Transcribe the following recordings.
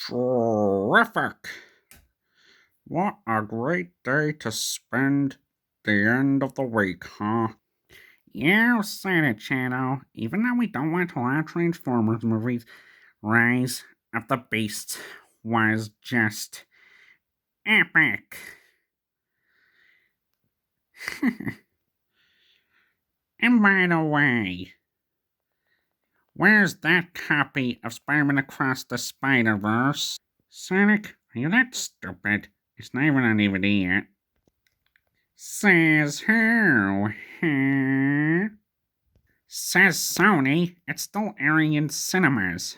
Terrific! What a great day to spend the end of the week, huh? You said it, Shadow. Even though we don't want to watch Transformers movies, Rise of the Beast was just epic. And by the way, where's that copy of Spider-Man Across the Spider-Verse? Sonic, are you that stupid? It's not even on DVD yet. Says who? Huh? Says Sony. It's still airing in cinemas.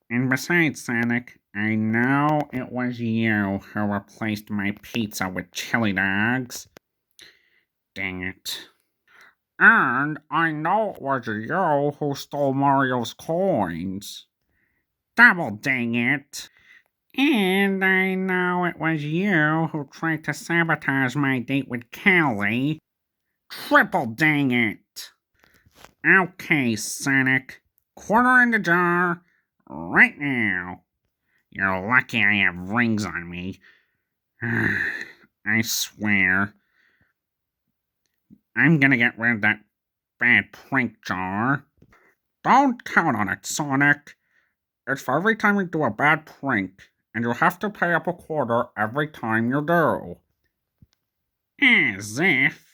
And besides, Sonic, I know it was you who replaced my pizza with chili dogs. Dang it. And I know it was you who stole Mario's coins. Double dang it. And I know it was you who tried to sabotage my date with Callie. Triple dang it. Okay, Sonic. Quarter in the jar right now. You're lucky I have rings on me. I swear. I'm gonna get rid of that bad prank jar. Don't count on it, Sonic. It's for every time you do a bad prank, and you have to pay up a quarter every time you do. As if.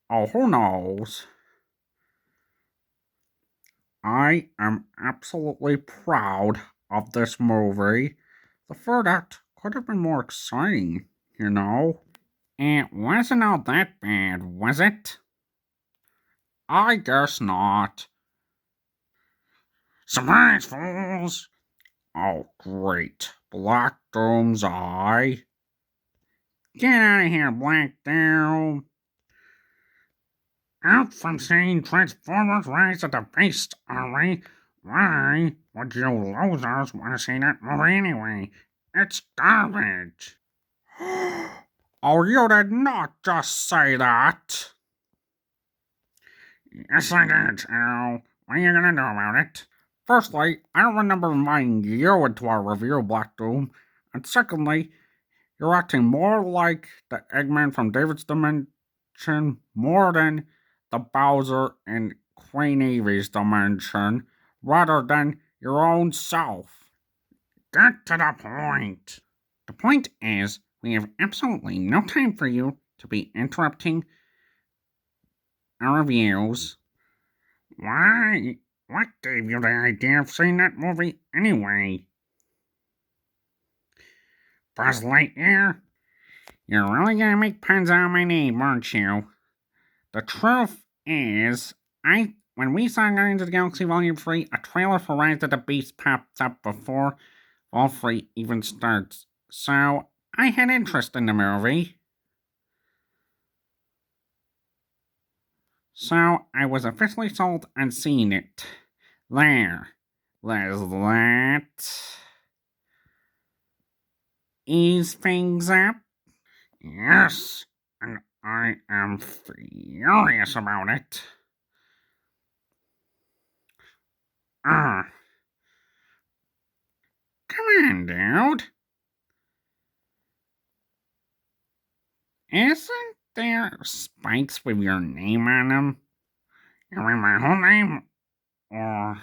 Oh, who knows? I am absolutely proud of this movie. The third act could have been more exciting, you know? It wasn't all that bad, was it? I guess not. Surprise, fools! Oh, great. Black Doom's eye. Get out of here, Black Doom! Out from seeing Transformers Rise of the Beast, are we? Why would you losers want to see that movie anyway? It's garbage. Oh, you did not just say that. Yes, I did. What are you gonna do about it? Firstly, I don't remember inviting you into our review, Black Doom. And secondly, you're acting more like the Eggman from David's Dimension more than the Bowser in Queen Evie's Dimension, rather than your own self. Get to the point. The point is, we have absolutely no time for you to be interrupting our reviews. Why? What gave you the idea of seeing that movie anyway? Buzz Lightyear? You're really gonna make puns out of my name, aren't you? The truth is, when we saw Guardians of the Galaxy Volume 3, a trailer for Rise of the Beast popped up before Vol 3 even starts. So, I had interest in the movie. So, I was officially sold on seeing it. There. Let's that ease things up. Yes, and I am furious about it. Come on, dude. Isn't there spikes with your name on them? You mean my whole name? Or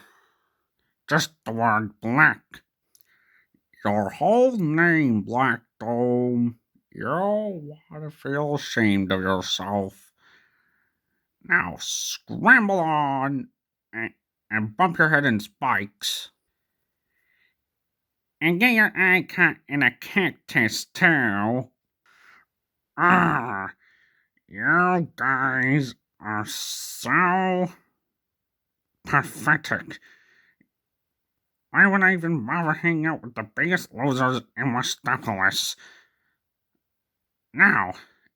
just the word black? Your whole name, Black Dome. You want to feel ashamed of yourself. Now scramble on and bump your head in spikes. And get your eye cut in a cactus, too. Ah, you guys are so pathetic. Why would I even bother hanging out with the biggest losers in Westopolis? Now,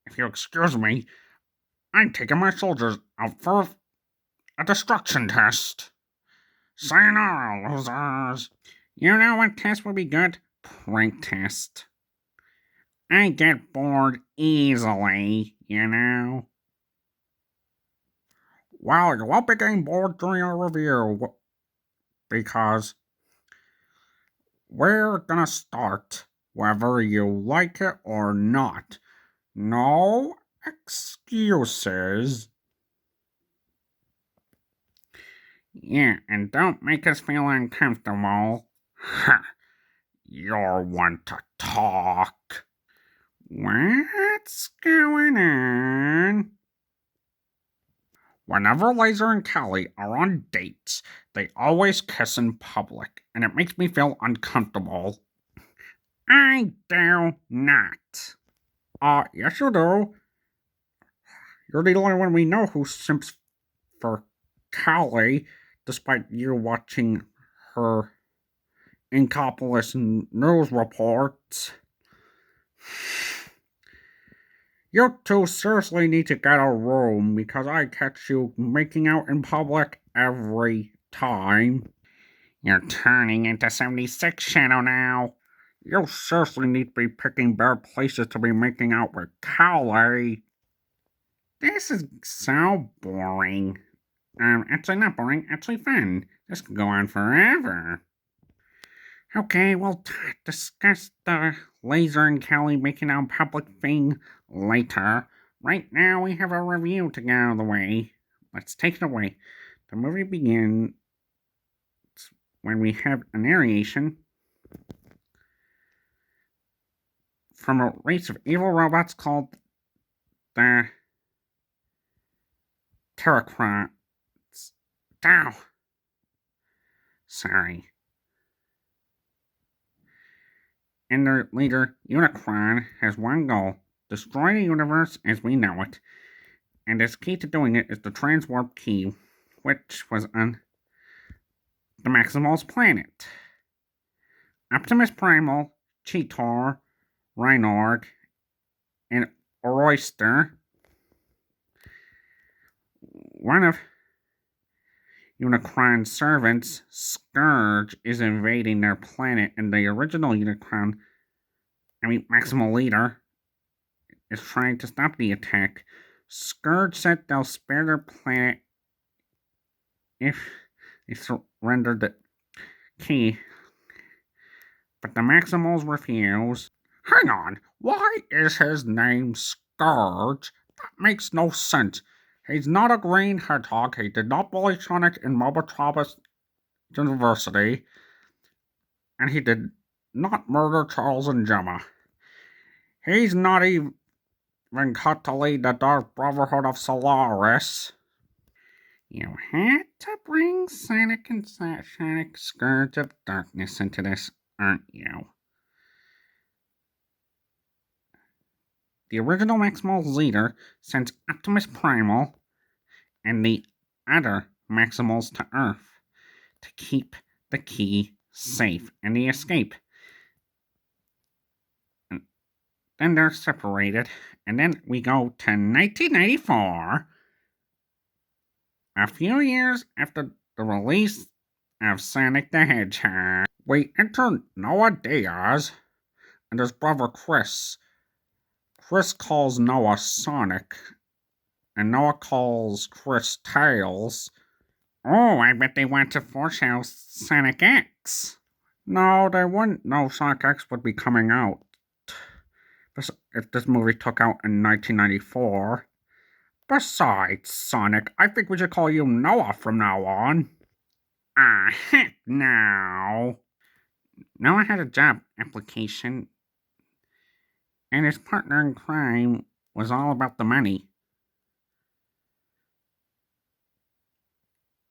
if you excuse me, I'm taking my soldiers out for a destruction test. Sayonara, losers. You know what test would be good? Prank test. I get bored easily, you know. Well, you won't be getting bored during our review because we're gonna start whether you like it or not. No excuses. Yeah, and don't make us feel uncomfortable. Ha! You're one to talk. What's going on? Whenever Laser and Callie are on dates, they always kiss in public, and it makes me feel uncomfortable. I do not. Yes you do. You're the only one we know who simps for Callie, despite you watching her Incopolis news reports. You two seriously need to get a room because I catch you making out in public every time. You're turning into 76 Shadow now. You seriously need to be picking better places to be making out with Callie. This is so boring. Actually not boring, actually fun. This could go on forever. Okay, we'll discuss the Laser and Callie making out public thing later. Right now, we have a review to get out of the way. Let's take it away. The movie begins when we have a narration from a race of evil robots called the Terracrons. Ow! Sorry. And their leader, Unicron, has one goal: destroy the universe as we know it. And his key to doing it is the transwarp key, which was on the Maximals planet. Optimus Primal, Cheetor, Rhinorg, and Oroyster. One of Unicron's servants, Scourge, is invading their planet, and the original Maximal leader, is trying to stop the attack. Scourge said they'll spare their planet if they surrender the key, but the Maximals refuse. Hang on, why is his name Scourge? That makes no sense. He's not a green hedgehog. He did not bully Sonic in Mobotropolis University, and he did not murder Charles and Gemma. He's not even cut to lead the Dark Brotherhood of Solaris. You had to bring Sonic and Sonic Scourge of Darkness into this, aren't you? The original Maximals leader sends Optimus Primal and the other Maximals to Earth to keep the key safe and the escape. And then they're separated, and then we go to 1994, a few years after the release of Sonic the Hedgehog. We enter Noah Diaz and his brother Chris. Chris calls Noah Sonic, and Noah calls Chris Tails. Oh, I bet they want to foreshadow Sonic X. No, they wouldn't know Sonic X would be coming out if this movie took out in 1994. Besides, Sonic, I think we should call you Noah from now on. Heck no. Noah had a job application, and his partner in crime was all about the money.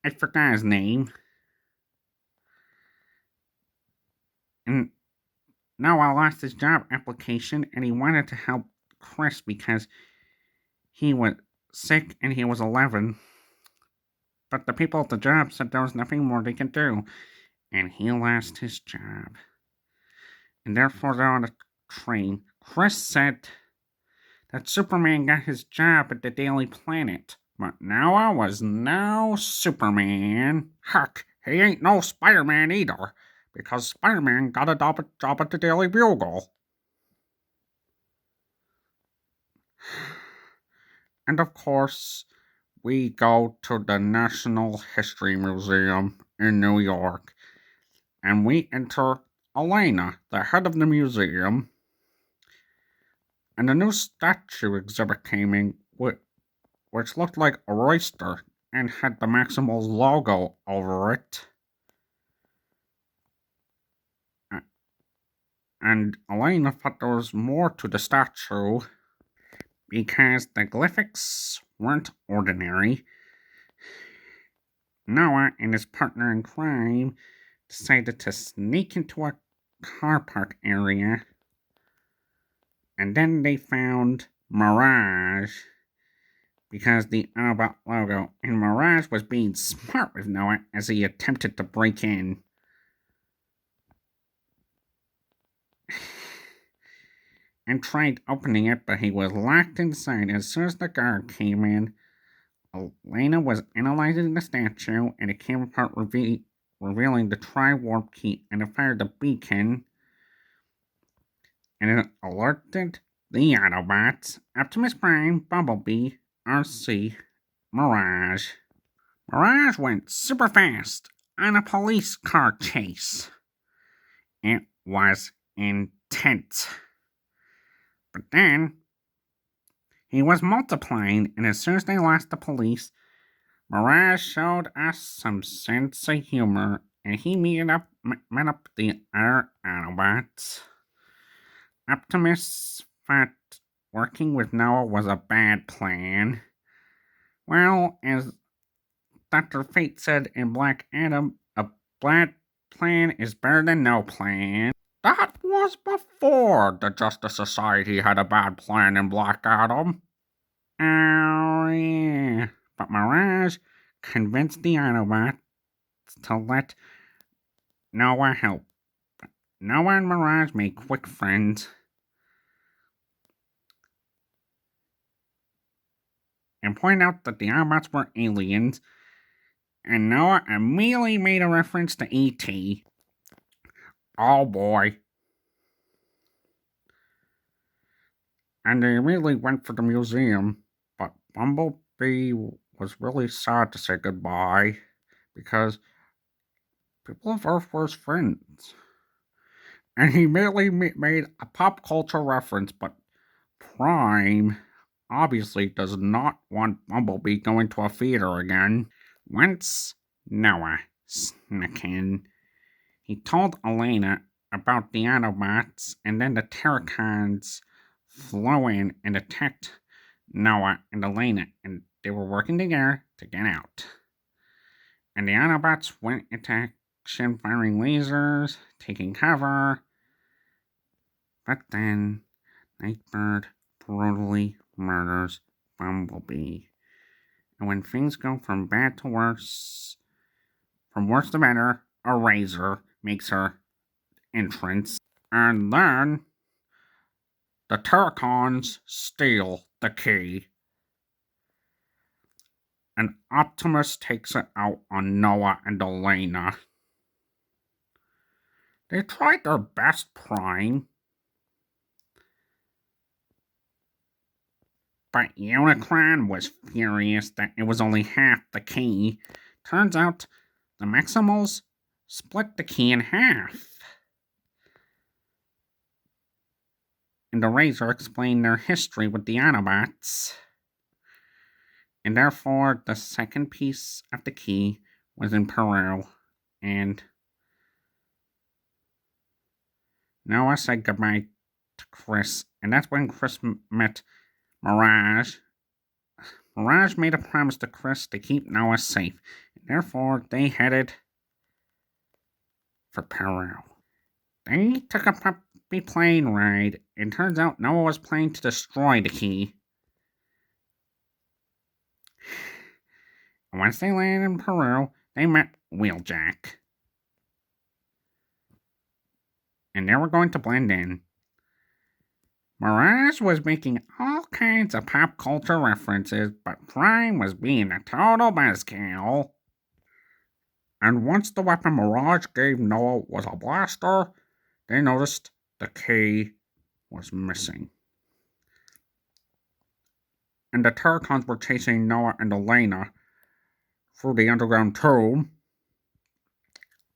I forgot his name. And Noah lost his job application, and he wanted to help Chris because he was sick and he was 11. But the people at the job said there was nothing more they could do, and he lost his job. And therefore, they're on a train. Chris said that Superman got his job at the Daily Planet, but Noah was no Superman. Heck, he ain't no Spider-Man either, because Spider-Man got a job at the Daily Bugle. And of course, we go to the National History Museum in New York, and we enter Elena, the head of the museum, and a new statue exhibit came in, which looked like a oyster and had the Maximals logo over it. And Elena thought there was more to the statue because the glyphics weren't ordinary. Noah and his partner in crime decided to sneak into a car park area, and then they found Mirage because the Autobot logo, and Mirage was being smart with Noah as he attempted to break in. And tried opening it, but he was locked inside. As soon as the guard came in, Elena was analyzing the statue, and it came apart, revealing the tri-warp key, and it fired the beacon, and it alerted the Autobots, Optimus Prime, Bumblebee, RC, Mirage. Mirage went super fast on a police car chase. It was intense. But then, he was multiplying, and as soon as they lost the police, Mirage showed us some sense of humor, and he met up the other Autobots. Optimus thought working with Noah was a bad plan. Well, as Dr. Fate said in Black Adam, a bad plan is better than no plan. That was before the Justice Society had a bad plan in Black Adam. Oh, yeah. But Mirage convinced the Autobots to let Noah help. Noah and Mirage made quick friends. And pointed out that the Autobots were aliens. And Noah immediately made a reference to E.T. Oh boy. And they immediately went for the museum, but Bumblebee was really sad to say goodbye because people of Earth were his friends. And he immediately made a pop culture reference, but Prime obviously does not want Bumblebee going to a theater again. Once Noah snuck in, he told Elena about the Autobots, and then the Terracons flew in and attacked Noah and Elena, and they were working together to get out. And the Autobots went into action, firing lasers, taking cover. But then Nightbird brutally murders Bumblebee. And when things go from bad to worse, from worse to better, a Razor makes her entrance. And then the Terracons steal the key. And Optimus takes it out on Noah and Elena. They tried their best, Prime. But Unicron was furious that it was only half the key. Turns out the Maximals split the key in half. And the Razor explained their history with the Autobots. And therefore, the second piece of the key was in Peru. And Noah said goodbye to Chris. And that's when Chris met Mirage. Mirage made a promise to Chris to keep Noah safe. And therefore, they headed for Peru. They took a puppy plane ride. It turns out Noah was planning to destroy the key. And once they landed in Peru, they met Wheeljack. And they were going to blend in. Mirage was making all kinds of pop culture references, but Prime was being a total buzzkill. And once the weapon Mirage gave Noah was a blaster, they noticed the key was missing. and the Terracons were chasing Noah and Elena through the underground tube,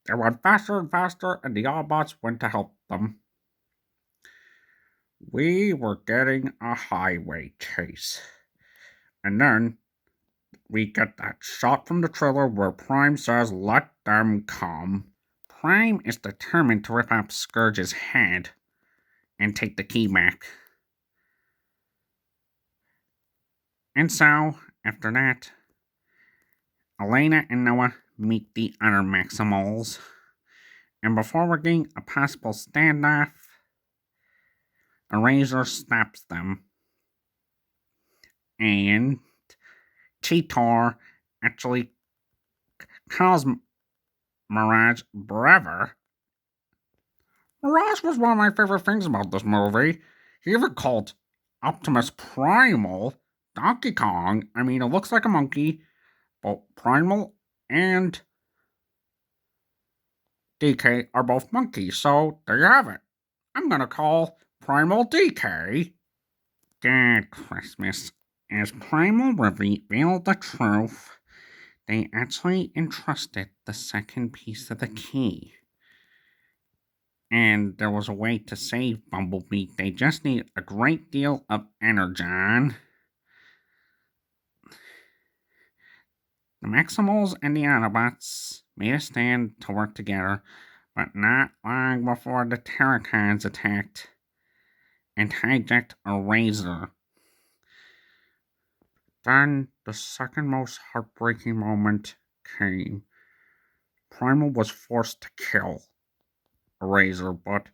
they went faster and faster, and the Autobots went to help them. We were getting a highway chase. And then we get that shot from the trailer where Prime says, "Let them come." Prime is determined to rip up Scourge's head and take the key back. And so, after that, Elena and Noah meet the other Maximals. And before we're getting a possible standoff, Eraser stops them. And Cheetor actually calls Mirage Brever. Mirage was one of my favorite things about this movie. He even called Optimus Primal Donkey Kong. I mean, it looks like a monkey, but Primal and DK are both monkeys, so there you have it. I'm gonna call Primal DK. Dad Christmas. As Primal revealed the truth, they actually entrusted the second piece of the key. And there was a way to save Bumblebee. They just need a great deal of energon. The Maximals and the Autobots made a stand to work together, but not long before the Terracons attacked and hijacked Eraser. Then the second most heartbreaking moment came. Primal was forced to kill Eraser, but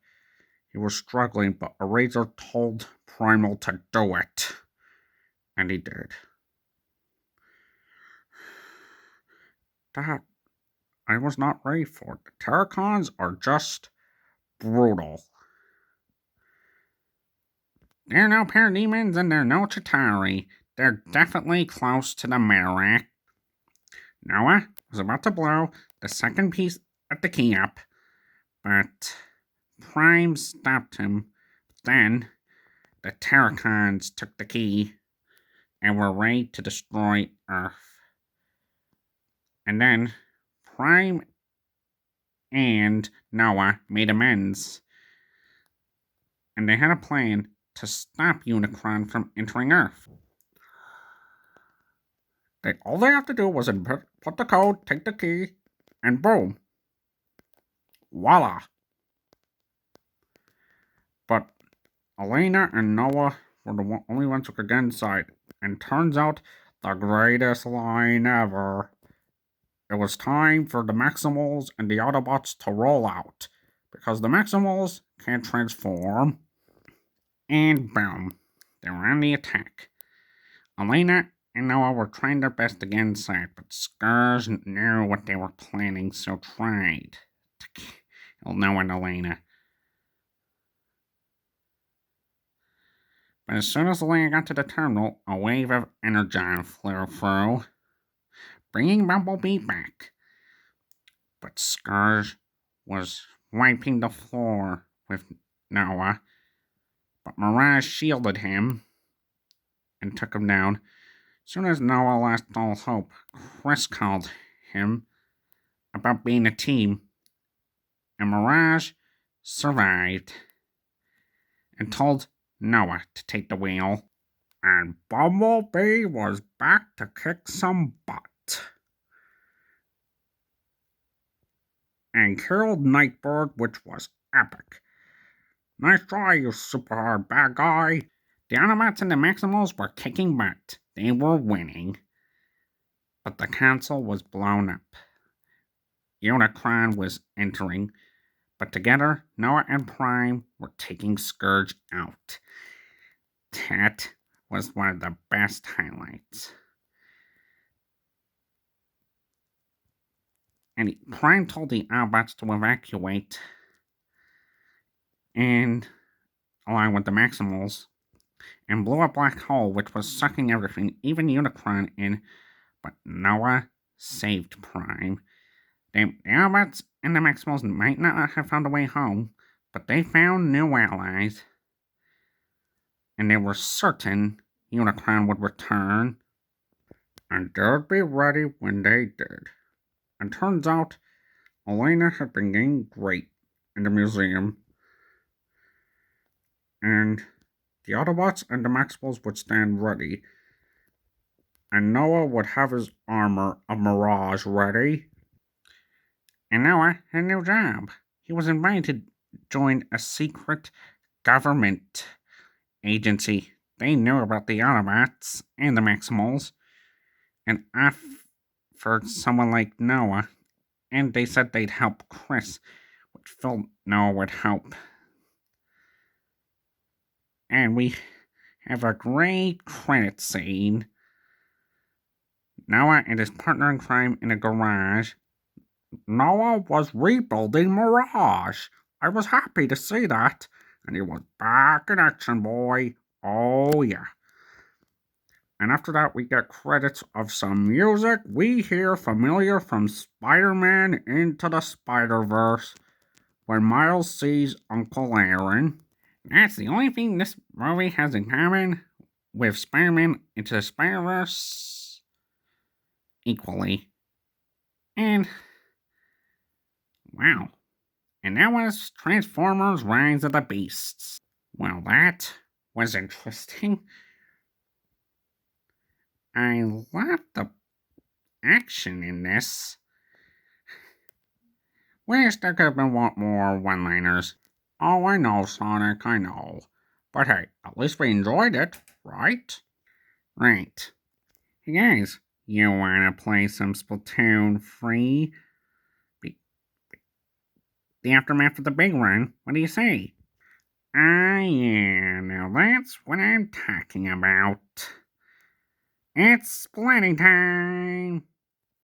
he was struggling, but Eraser told Primal to do it. And he did. That I was not ready for. The Terracons are just brutal. They're no parademons and they're no Chitauri. They're definitely close to the Merac. Noah was about to blow the second piece of the key up, but Prime stopped him. Then the Terracons took the key and were ready to destroy Earth. And then Prime and Noah made amends. And they had a plan to stop Unicron from entering Earth. All they have to do was put the code, take the key, and boom. Voila. But Elena and Noah were the only ones who could get inside. And turns out, the greatest line ever. It was time for the Maximals and the Autobots to roll out. Because the Maximals can't transform. And boom. They were on the attack. Elena and Noah were trying their best to get inside, but Scourge knew what they were planning, so tried to kill Noah and Elena. But as soon as Elena got to the terminal, a wave of energon flew through, bringing Bumblebee back. But Scourge was wiping the floor with Noah, but Mirage shielded him and took him down. As soon as Noah lost all hope, Chris called him about being a team, and Mirage survived and told Noah to take the wheel. And Bumblebee was back to kick some butt. And killed Nightbird, which was epic. Nice try, you super hard bad guy. The Autobots and the Maximals were kicking butt. They were winning. But the council was blown up. Unicron was entering. But together, Noah and Prime were taking Scourge out. That was one of the best highlights. And Prime told the Autobots to evacuate. And along with the Maximals. And blew a black hole which was sucking everything, even Unicron, in. But Noah saved Prime. The Autobots and the Maximals might not have found a way home, but they found new allies. And they were certain Unicron would return, and they'd be ready when they did. And turns out, Elena had been getting great in the museum, and the Autobots and the Maximals would stand ready, and Noah would have his armor of Mirage ready. And Noah had a new job. He was invited to join a secret government agency. They knew about the Autobots and the Maximals, and offered someone like Noah, and they said they'd help Chris, which Phil Noah would help. And we have a great credit scene. Noah and his partner in crime in a garage. Noah was rebuilding Mirage. I was happy to see that. And he was back in action, boy. Oh, yeah. And after that, we get credits of some music we hear familiar from Spider-Man Into the Spider-Verse when Miles sees Uncle Aaron. That's the only thing this movie has in common with Spider-Man Into the Spider-Verse equally. And, wow. And that was Transformers Rise of the Beasts. Well, that was interesting. I love the action in this. Wish there could have been more one-liners. Oh, I know, Sonic, I know. But hey, at least we enjoyed it, right? Right. Hey guys, you wanna play some Splatoon free? The aftermath of the big run, what do you say? Ah, yeah, now that's what I'm talking about. It's Splatting time!